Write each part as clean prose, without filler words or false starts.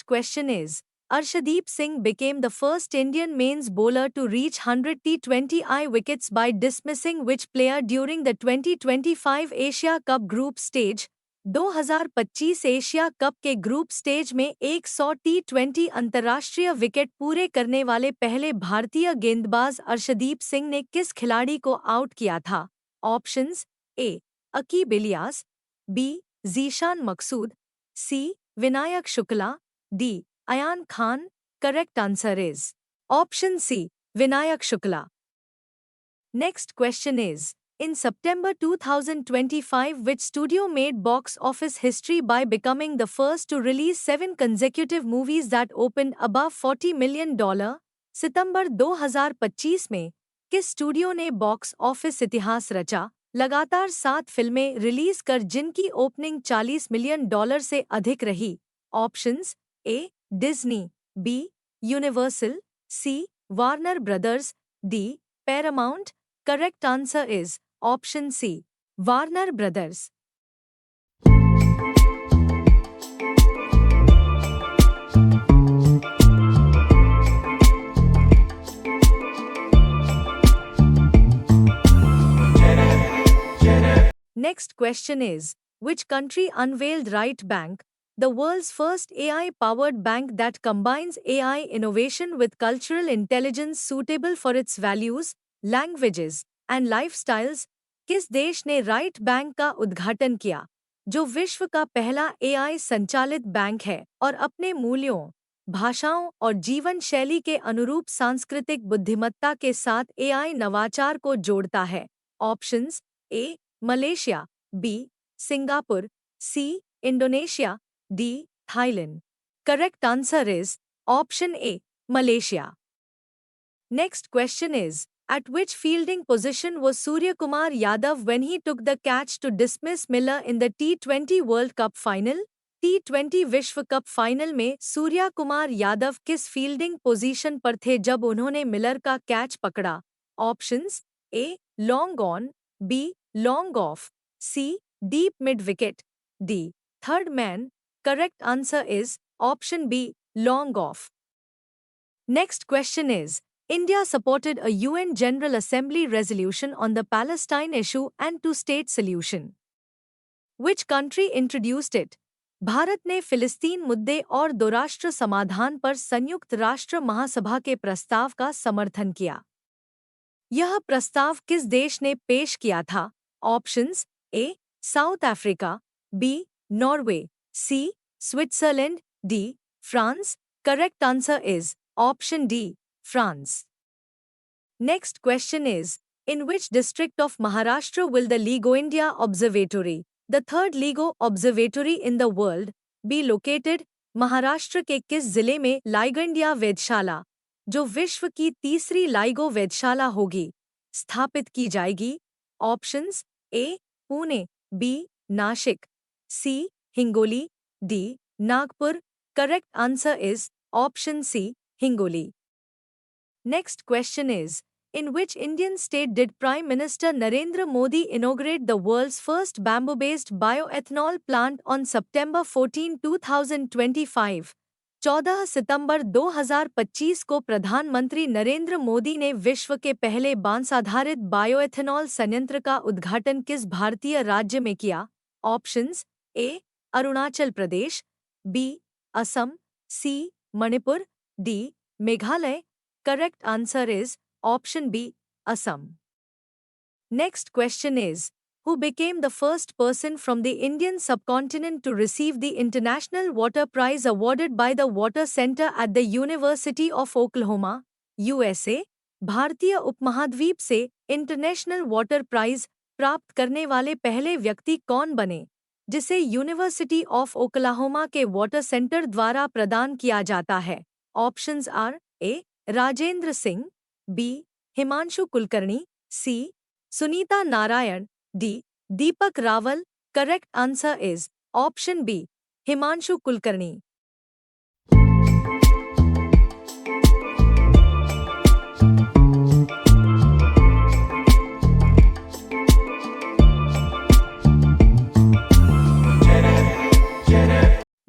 Next question is, Arshdeep Singh became the first Indian mains bowler to reach 100 T20I wickets by dismissing which player during the 2025 Asia Cup Group Stage? 2025 Asia cup के group stage में 100 T20 अंतर्राष्ट्रीय wicket पूरे करने वाले पहले भारतीय गेंदबाज अर्शदीप सिंह ने किस खिलाड़ी को आउट किया था? Options A Aqib Ilyas, B Zeeshan Maqsood, C Vinayak Shukla, D Ayan Khan. Correct answer is option C, Vinayak Shukla. Next question is, in September 2025, which studio made box office history by becoming the first to release 7 consecutive movies that opened above $40 million? सितंबर 2025 में किस studio ने box office इतिहास रचा? लगातार 7 फिल्में release कर जिनकी opening $40 million से अधिक रही. Options A Disney, B Universal, C Warner Brothers, D Paramount. Correct answer is option C, Warner Brothers. Next question is, which country unveiled Right Bank, the world's first AI-powered bank that combines AI innovation with cultural intelligence suitable for its values, languages and lifestyles? किस देश ने right bank का उद्घाटन किया, जो विश्व का पहला एआई संचालित बैंक है और अपने मूल्यों, भाषाओं और जीवन शैली के अनुरूप सांस्कृतिक बुद्धिमत्ता के साथ एआई नवाचार को जोड़ता है? Options A Malaysia, B Singapore, C Indonesia, D Thailand. Correct answer is option A Malaysia. Next question is, at which fielding position was Surya Kumar Yadav when he took the catch to dismiss Miller in the T20 World Cup final? T20 विश्व cup final में सूर्या कुमार यादव किस fielding position पर थे जब उन्होंने Miller का catch पकड़ा? Options A long on, B long off, C deep mid wicket, D third man. Correct answer is option B long off. Next question is, India supported a UN General Assembly resolution on the Palestine issue and two-state solution. Which country introduced it? Bharat ने फिलिस्तीन मुद्दे और दो राष्ट्र समाधान पर संयुक्त राष्ट्र महासभा के प्रस्ताव का समर्थन किया. यह प्रस्ताव किस देश ने पेश किया था? Options A South Africa, B Norway, C Switzerland, D France. Correct answer is option D France. Next question is, in which district of Maharashtra will the LIGO India Observatory, the third LIGO observatory in the world, be located? Maharashtra के किस जिले में LIGO India वेधशाला, जो विश्व की तीसरी LIGO वेधशाला होगी, स्थापित की जाएगी? Options A Pune, B Nashik, C Hingoli, D Nagpur. Correct answer is option C Hingoli. Next question is, in which Indian state did Prime Minister Narendra Modi inaugurate the world's first bamboo-based bioethanol plant on September 14, 2025? 14 सितंबर 2025 को प्रधानमंत्री नरेंद्र मोदी ने विश्व के पहले बांस-आधारित bioethanol संयंत्र का उद्घाटन किस भारतीय राज्य में किया? Options A Arunachal Pradesh, B Assam, C Manipur, D Meghalaya. Correct answer is option B, Assam. Next question is, who became the first person from the Indian subcontinent to receive the International Water Prize awarded by the Water Center at the University of Oklahoma, USA? भारतीय उपमहाद्वीप से international water prize प्राप्त करने वाले पहले व्यक्ति कौन बने, जिसे यूनिवर्सिटी ऑफ ओक्लाहोमा के वाटर सेंटर द्वारा प्रदान किया जाता है? Options are A Rajendra Singh, B Himanshu Kulkarni, C Sunita Narayan, D Deepak Rawal. Correct answer is option B Himanshu Kulkarni.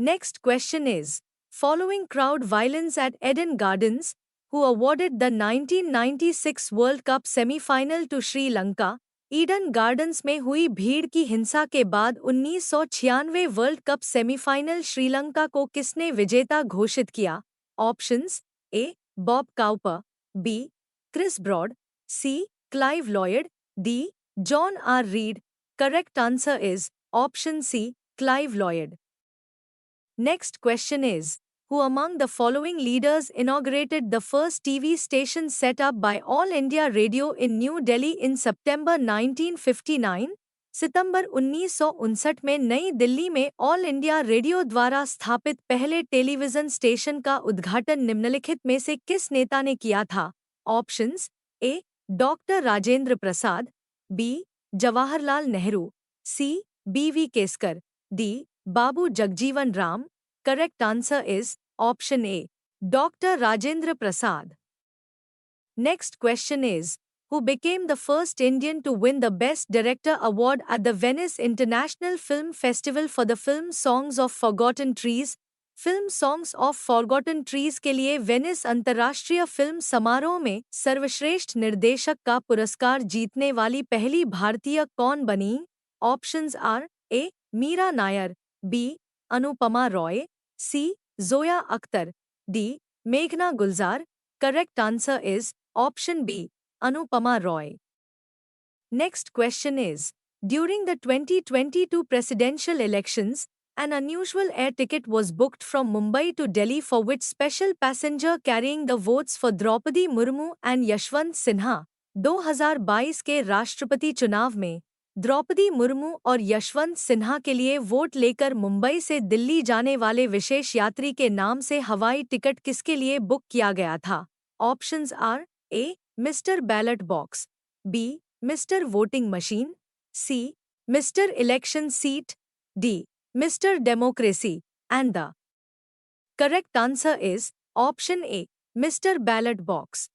Next question is, following crowd violence at Eden Gardens, who awarded the 1996 World Cup semi-final to Sri Lanka? Eden gardens में हुई भीड़ की हिंसा के बाद 1996 world cup semifinal Sri Lanka को किसने विजेता घोषित किया? Options: A. Bob Cowper, B. Chris Broad, C. Clive Lloyd, D. John R Reid. Correct answer is option C, Clive Lloyd. Next question is, who among the following leaders inaugurated the first TV station set up by All India Radio in New Delhi in September 1959? सितंबर 1959 में नई दिल्ली में all India radio द्वारा स्थापित पहले television station का उद्घाटन निम्नलिखित में से किस नेता ने किया था? Options: A. Doctor Rajendra Prasad, B. Jawaharlal Nehru, C. B V. Keskar, D. Babu Jagjivan Ram. Correct answer is option A, Dr. Rajendra Prasad. Next question is, who became the first Indian to win the Best Director award at the Venice International Film Festival for the film Songs of Forgotten Trees? Film songs of forgotten trees के लिए Venice अंतर्राष्ट्रीय film समारोह में सर्वश्रेष्ठ निर्देशक का पुरस्कार जीतने वाली पहली भारतीय कौन बनी? Options are: A. Meera Nair, B. Anupama Roy, C. Zoya Akhtar, D. मेघना Gulzar. Correct answer is option B, Anupama Roy. Next question is, during the 2022 presidential elections, an unusual air ticket was booked from Mumbai to Delhi for which special passenger carrying the votes for Draupadi Murmu and Yashwant Sinha? 2022 के राष्ट्रपति चुनाव में द्रौपदी मुर्मू और यशवंत सिन्हा के लिए vote लेकर मुंबई से दिल्ली जाने वाले विशेष यात्री के नाम से हवाई टिकट किसके लिए बुक किया गया था? Options are: A. Mister ballot box, B. Mister voting machine, C. Mister election seat, D. Mister democracy. And the correct answer is option A, mister ballot box.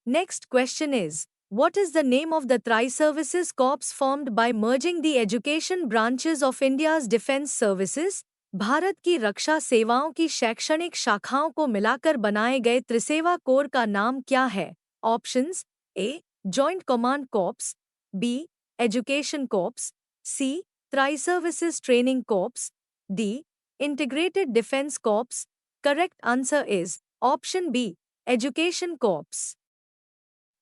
Next question is, what is the name of the Tri-Services Corps formed by merging the education branches of India's defense services? Bharat की रक्षा सेवाओं की शैक्षणिक शाखाओं को मिलाकर बनाए गए त्रिसेवा core का नाम क्या है? Options: A. Joint command corps, B. Education corps, C. Tri-services training corps, D. Integrated defence corps. Correct answer is option B, education corps.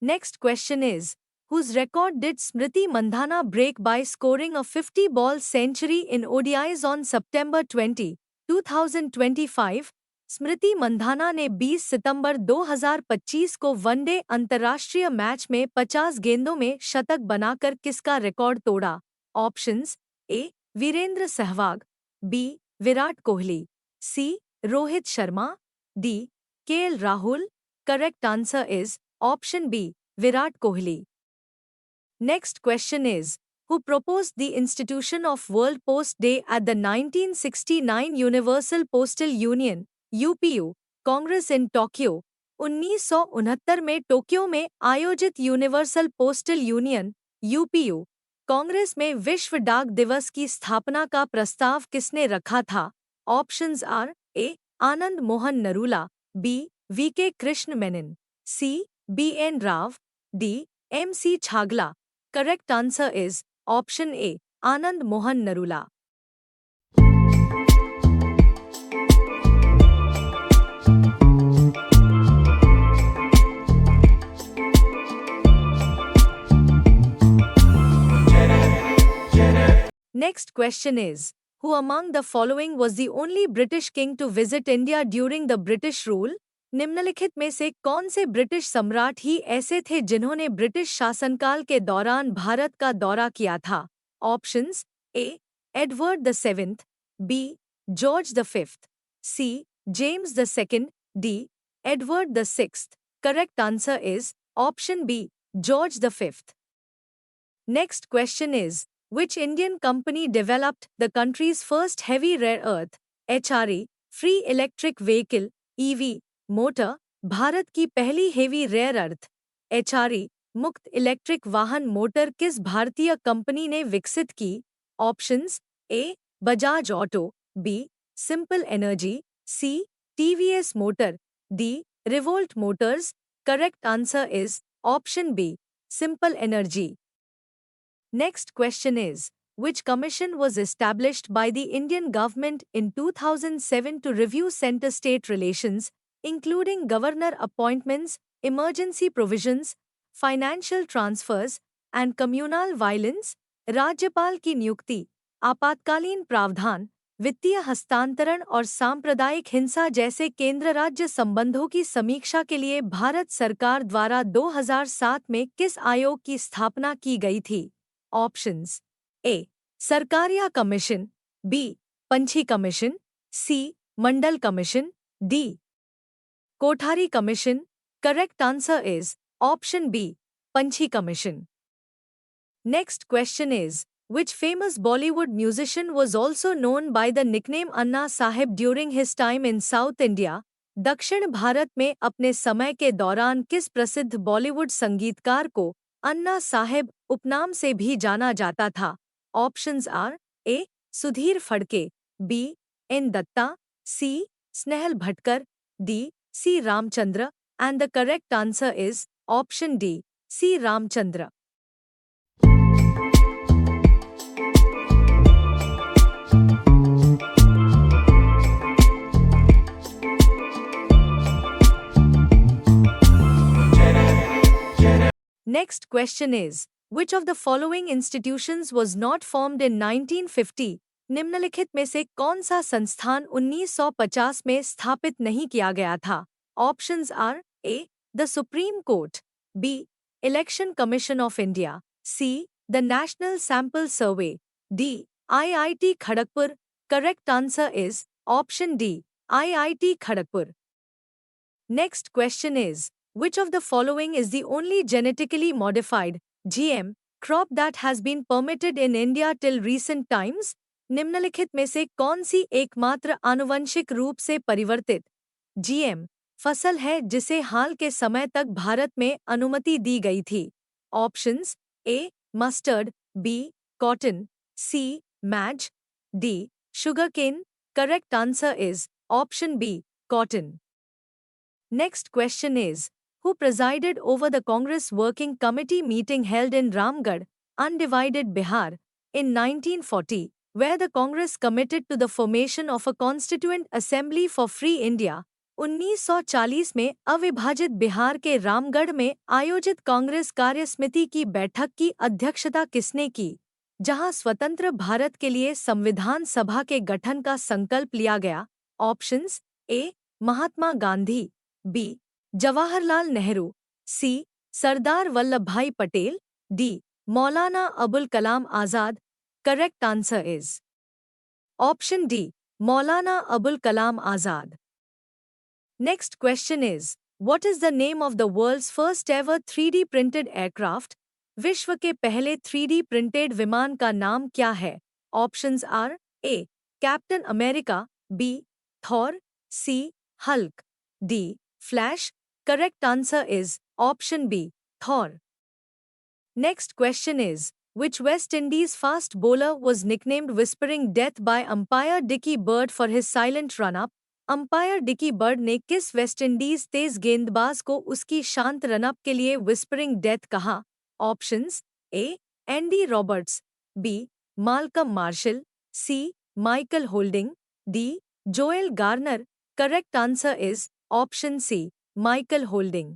Next question is, whose record did Smriti Mandhana break by scoring a 50-ball century in ODIs on September 20, 2025? Smriti Mandhana ने 20 सितंबर 2025 को one day अंतर्राष्ट्रीय match में 50 गेंदों में शतक बनाकर किसका record तोड़ा? Options: A. Virender Sehwag, B. Virat Kohli, C. Rohit Sharma, D. K L Rahul. Correct answer is option B, Virat Kohli. Next question is, who proposed the institution of World Post Day at the 1969 Universal Postal Union (UPU) Congress in Tokyo? 1969 में Tokyo में आयोजित universal postal union (UPU) Congress में विश्व डाक दिवस की स्थापना का प्रस्ताव किसने रखा था? Options are: A. Anand Mohan Narula, B. V K. Krishna Menon, C. B.N. Rao, D. M.C. Chagla. Correct answer is option A, Anand Mohan Narula. Next question is, who among the following was the only British king to visit India during the British rule? निम्नलिखित में से कौन से British सम्राट ही ऐसे थे जिन्होंने British शासनकाल के दौरान भारत का दौरा किया था? Options: A. Edward the seventh, B. George the fifth, C. James the second, D. Edward the sixth. Correct answer is option B, George the fifth. Next question is, which Indian company developed the country's first heavy rare earth (HRE) free electric vehicle (EV) मोटर? भारत की पहली heavy rare earth (HRE) मुक्त electric वाहन motor किस भारतीय company ने विकसित की? Options: A. Bajaj auto, B. Simple energy, C. TVS Motor. D. Revolt Motors. Correct answer is option B. Simple Energy. Next question is, which commission was established by the Indian government in 2007 to review center-state relations, including governor appointments, emergency provisions, financial transfers, and communal violence? राज्यपाल की नियुक्ति, आपातकालीन प्रावधान, वित्तीय हस्तांतरण और सांप्रदायिक हिंसा जैसे केंद्र राज्य संबंधों की समीक्षा के लिए भारत सरकार द्वारा 2007 में किस आयोग की स्थापना की गई थी? Options A. Sarkaria commission. B. Punchhi commission. C. Mandal commission. D. Kothari commission. Correct answer is option B. Punchhi commission. Next question is, which famous Bollywood musician was also known by the nickname Anna Sahib during his time in South India? दक्षिण भारत में अपने समय के दौरान किस प्रसिद्ध बॉलीवुड संगीतकार को अन्ना साहेब उपनाम से भी जाना जाता था? Options are A. Sudhir Phadke. B. N Datta. C. Snehal Bhatkar. D. C. Ramchandra. And the correct answer is option D. C. Ramchandra. Next question is, which of the following institutions was not formed in 1950? निम्नलिखित में से कौन सा संस्थान 1950 में स्थापित नहीं किया गया था? Options are A. The supreme court. B. Election commission of India. C. The national sample survey. D. IIT Kharagpur. Correct answer is option D. IIT Kharagpur. Next question is, which of the following is the only genetically modified GM crop that has been permitted in India till recent times? निम्नलिखित में से कौन सी एकमात्र आनुवंशिक रूप से परिवर्तित GM फसल है जिसे हाल के समय तक भारत में अनुमति दी गई थी? Options A. Mustard. B. Cotton. C. Maize. D. Sugarcane. Correct answer is option B. Cotton. Next question is, who presided over the Congress Working Committee meeting held in Ramgarh, undivided Bihar, in 1940, where the Congress committed to the formation of a Constituent Assembly for Free India? 1940 में अविभाजित बिहार के रामगढ़ में आयोजित कांग्रेस कार्यसमिति की बैठक की अध्यक्षता किसने की, जहां स्वतंत्र भारत के लिए संविधान सभा के गठन का संकल्प लिया गया? Options A. Mahatma Gandhi. B. Jawaharlal Nehru. C. Sardar Vallabh Bhai Patel. D. Maulana Abul Kalam Azad. Correct answer is option D. Maulana Abul Kalam Azad. Next question is, what is the name of the world's first ever 3D printed aircraft? विश्व के पहले 3D प्रिंटेड विमान का नाम क्या है? Options are A. Captain America. B. Thor. C. Hulk. D. Flash. Correct answer is option B. Thor. Next question is, which West Indies fast bowler was nicknamed Whispering Death by umpire Dickie Bird for his silent run-up? Umpire Dickie Bird ने किस West Indies तेज गेंदबाज को उसकी शांत run-up के लिए whispering death कहा? Options A. Andy Roberts. B. Malcolm Marshall. C. Michael Holding. D. Joel Garner. Correct answer is Option C. Michael Holding.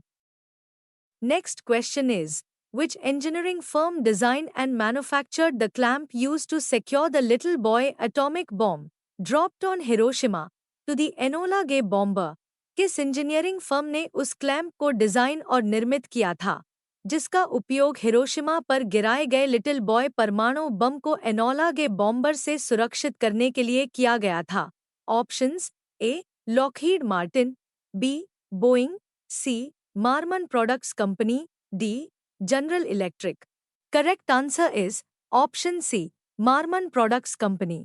Next question is, which engineering firm designed and manufactured the clamp used to secure the little boy atomic bomb dropped on Hiroshima to the Enola Gay bomber? किस engineering firm ने उस clamp को design और निर्मित किया था जिसका उपयोग हिरोशिमा पर गिराए गए लिटिल बॉय परमाणु बम को एनोला गे बॉम्बर से सुरक्षित करने के लिए किया गया था? Options A. Lockheed Martin. B. Boeing. C. Marmon Products Company. D. General Electric. Correct answer is option C. Marmon Products Company.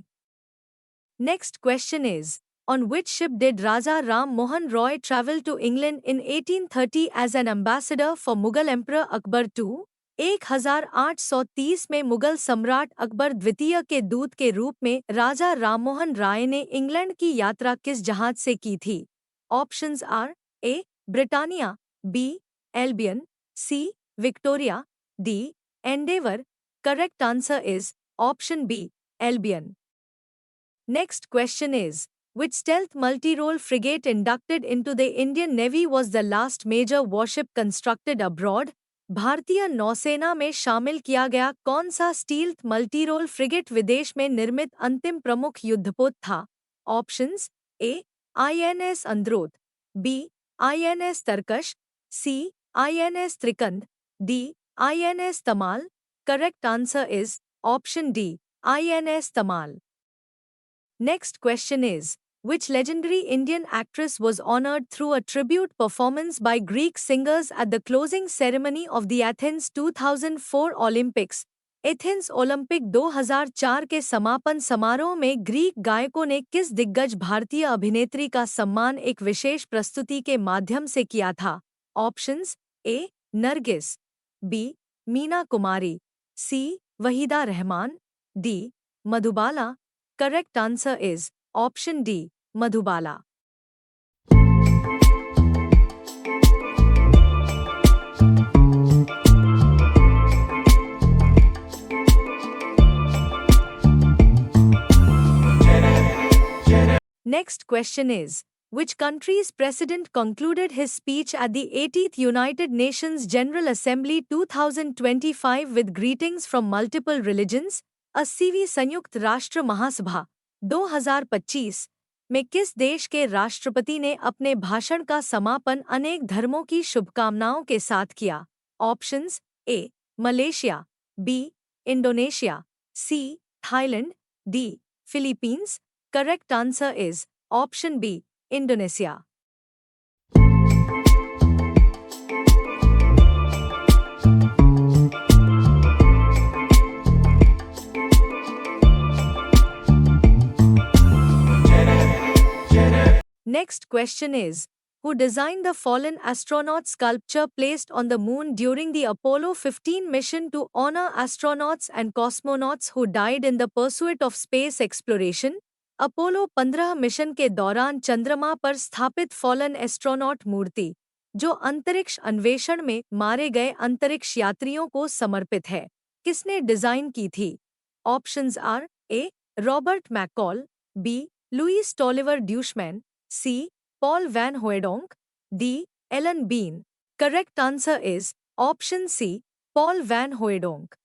Next question is, on which ship did Raja Ram Mohan Roy travel to England in 1830 as an ambassador for Mughal Emperor Akbar II? 1830 में मुगल सम्राट अकबर द्वितीय के दूत के रूप में राजा राममोहन राय ने England की यात्रा किस जहाज से की थी? Options are A Britannia, B Albion, C Victoria, D Endeavour. Correct answer is option B Albion. Next question is, which stealth multi-role frigate inducted into the Indian Navy was the last major warship constructed abroad? भारतीय नौसेना में शामिल किया गया कौन सा stealth multi-role frigate विदेश में निर्मित अंतिम प्रमुख युद्धपोत था? Options A INS Androth, B INS Tarkash, C INS Trikand, D INS Tamal. Correct answer is option D INS Tamal. Next question is, which legendary Indian actress was honored through a tribute performance by Greek singers at the closing ceremony of the Athens 2004 Olympics? Athens Olympic 2004 के समापन समारोह में Greek गायकों ने किस दिग्गज भारतीय अभिनेत्री का सम्मान एक विशेष प्रस्तुति के माध्यम से किया था? Options A Nargis, B Meena Kumari, C Waheeda Rehman, D Madhubala. Correct answer is option D, Madhubala. Next question is, which country's president concluded his speech at the 80th United Nations General Assembly 2025 with greetings from multiple religions? 80वीं संयुक्त राष्ट्र महासभा 2025 में किस देश के राष्ट्रपति ने अपने भाषण का समापन अनेक धर्मों की शुभकामनाओं के साथ किया? Options A Malaysia, B Indonesia, C Thailand, D Philippines. Correct answer is option B Indonesia. Next question is, who designed the fallen astronaut sculpture placed on the moon during the Apollo 15 mission to honor astronauts and cosmonauts who died in the pursuit of space exploration? Apollo 15 mission के दौरान चंद्रमा पर स्थापित fallen astronaut मूर्ति, जो अंतरिक्ष अन्वेषण में मारे गए अंतरिक्ष यात्रियों को समर्पित है, किसने डिजाइन की थी? Options are A Robert McCall, B Louis Tolliver Deutschman, C. Paul Van Hooydonk, D. Ellen Bean. Correct answer is option C. Paul Van Hooydonk.